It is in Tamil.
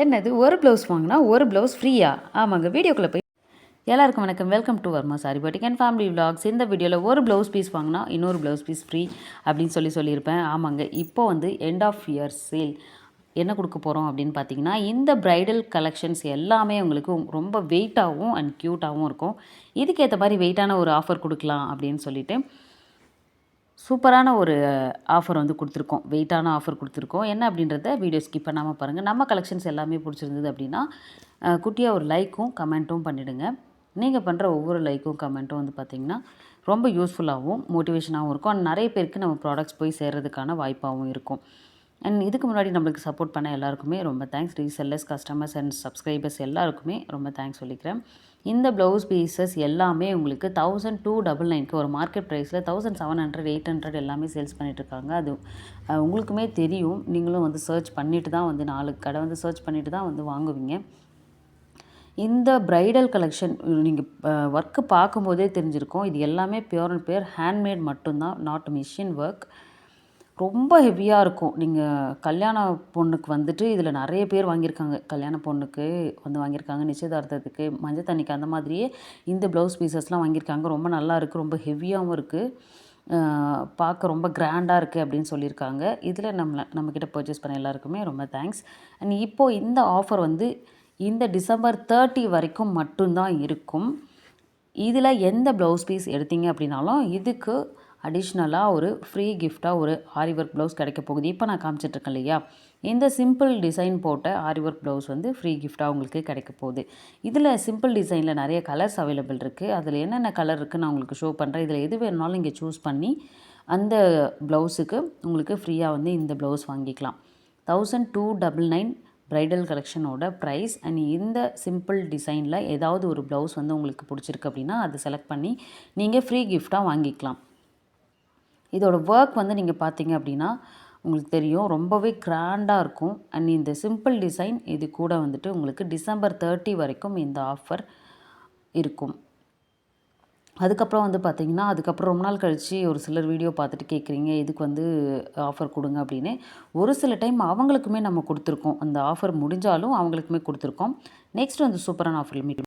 என்னது ஒரு ப்ளவுஸ் வாங்கினா ஒரு ப்ளவுஸ் ஃப்ரீயா? ஆமாங்க. வீடியோக்குள்ளே போய் எல்லாருக்கும் வணக்கம். வெல்கம் டு வர்மா சாரி பட்டிக் அண்ட் ஃபேமிலி விலாக்ஸ். இந்த வீடியோவில் ஒரு ப்ளவுஸ் பீஸ் வாங்கினா இன்னொரு ப்ளவுஸ் பீஸ் ஃப்ரீ அப்படின்னு சொல்லியிருப்பேன். ஆமாங்க. இப்போ வந்து எண்ட் ஆஃப் இயர் சேல் என்ன கொடுக்க போகிறோம் அப்படின்னு பார்த்தீங்கன்னா, இந்த ப்ரைடல் கலெக்ஷன்ஸ் எல்லாமே உங்களுக்கு ரொம்ப வெயிட்டாகவும் அண்ட் க்யூட்டாகவும் இருக்கும். இதுக்கேற்ற மாதிரி வெயிட்டான ஒரு ஆஃபர் கொடுக்கலாம் அப்படின்னு சொல்லிட்டு சூப்பரான ஒரு ஆஃபர் வந்து கொடுத்துருக்கோம். வெயிட்டான ஆஃபர் கொடுத்துருக்கோம். என்ன அப்படின்றத வீடியோ ஸ்கிப் பண்ணாமல் பாருங்கள். நம்ம கலெக்ஷன்ஸ் எல்லாமே பிடிச்சிருந்தது அப்படின்னா குட்டியாக ஒரு லைக்கும் கமெண்ட்டும் பண்ணிவிடுங்க. நீங்கள் பண்ணுற ஒவ்வொரு லைக்கும் கமெண்ட்டும் வந்து பார்த்திங்கன்னா ரொம்ப யூஸ்ஃபுல்லாகவும் மோட்டிவேஷனாகவும் இருக்கும். அண்ட் நிறைய பேருக்கு நம்ம ப்ராடக்ட்ஸ் போய் சேர்கிறதுக்கான வாய்ப்பாகவும் இருக்கும். அண்ட் இதுக்கு முன்னாடி நம்மளுக்கு சப்போர்ட் பண்ண எல்லாருக்குமே ரொம்ப thanks. Resellers, customers and subscribers எல்லாருக்குமே ரொம்ப தேங்க்ஸ் சொல்லிக்கிறேன். இந்த ப்ளவுஸ் பீசஸ் எல்லாமே உங்களுக்கு 1299க்கு ஒரு மார்க்கெட் ப்ரைஸில் 1700, 800 எல்லாமே சேல்ஸ் பண்ணிகிட்ருக்காங்க. அது உங்களுக்குமே தெரியும். நீங்களும் வந்து சர்ச் பண்ணிவிட்டு தான் வந்து 4 கடை வந்து சர்ச் பண்ணிவிட்டு தான் வந்து வாங்குவீங்க. இந்த ப்ரைடல் கலெக்ஷன் நீங்கள் ஒர்க்கு பார்க்கும்போதே தெரிஞ்சிருக்கும். இது எல்லாமே பியூர் அண்ட் பியூர் ஹேண்ட்மேட் மட்டும்தான், நாட் மிஷின் ஒர்க். ரொம்ப ஹெவியாக இருக்கும். நீங்கள் கல்யாண பொண்ணுக்கு வந்துட்டு இதில் நிறைய பேர் வாங்கியிருக்காங்க. கல்யாண பொண்ணுக்கு வந்து வாங்கியிருக்காங்க, நிச்சயதார்த்தத்துக்கு, மஞ்சள் தண்ணிக்கு அந்த மாதிரியே இந்த ப்ளவுஸ் பீசஸ்லாம் வாங்கியிருக்காங்க. ரொம்ப நல்லா இருக்குது, ரொம்ப ஹெவியாகவும் இருக்குது, பார்க்க ரொம்ப கிராண்டாக இருக்குது அப்படின்னு சொல்லியிருக்காங்க. இதில் நம்மக்கிட்ட பர்ச்சேஸ் பண்ண எல்லாருக்குமே ரொம்ப தேங்க்ஸ். அண்ட் இப்போது இந்த ஆஃபர் வந்து இந்த டிசம்பர் 30 வரைக்கும் மட்டும்தான் இருக்கும். இதில் எந்த ப்ளவுஸ் பீஸ் எடுத்தீங்க அப்படின்னாலும் இதுக்கு அடிஷ்னலாக ஒரு ஃப்ரீ கிஃப்டாக ஒரு ஆரி ஒர்க் ப்ளவுஸ் கிடைக்க போகுது. இப்போ நான் காமிச்சிட்ருக்கேன் இல்லையா, இந்த சிம்பிள் டிசைன் போட்ட ஆரி ஒர்க் ப்ளவுஸ் வந்து ஃப்ரீ கிஃப்டாக உங்களுக்கு கிடைக்க போகுது. இதில் சிம்பிள் டிசைனில் நிறைய கலர்ஸ் அவைலபிள் இருக்குது. அதில் என்னென்ன கலர் இருக்குதுன்னு நான் உங்களுக்கு ஷோ பண்ணுறேன். இதில் எது வேணுனாலும் நீங்கள் சூஸ் பண்ணி அந்த ப்ளவுஸுக்கு உங்களுக்கு ஃப்ரீயாக வந்து இந்த ப்ளவுஸ் வாங்கிக்கலாம். 1299 ப்ரைடல் கலெக்ஷனோட ப்ரைஸ். அண்ட் இந்த சிம்பிள் டிசைனில் ஏதாவது ஒரு ப்ளவுஸ் வந்து உங்களுக்கு பிடிச்சிருக்கு அப்படின்னா அதை செலக்ட் பண்ணி நீங்கள் ஃப்ரீ கிஃப்டாக வாங்கிக்கலாம். இதோட ஒர்க் வந்து நீங்கள் பார்த்தீங்க அப்படின்னா உங்களுக்கு தெரியும், ரொம்பவே கிராண்டாக இருக்கும். அண்ட் இந்த சிம்பிள் டிசைன் இது கூட வந்துட்டு உங்களுக்கு டிசம்பர் 30 வரைக்கும் இந்த ஆஃபர் இருக்கும். அதுக்கப்புறம் வந்து பார்த்திங்கன்னா, அதுக்கப்புறம் ரொம்ப நாள் கழித்து ஒரு சிலர் வீடியோ பார்த்துட்டு கேட்குறீங்க இதுக்கு வந்து ஆஃபர் கொடுங்க அப்படின்னு. ஒரு சில டைம் அவங்களுக்குமே நம்ம கொடுத்துருக்கோம். அந்த ஆஃபர் முடிஞ்சாலும் அவங்களுக்குமே கொடுத்துருக்கோம். நெக்ஸ்ட் வந்து சூப்பரான ஆஃபர் மீட்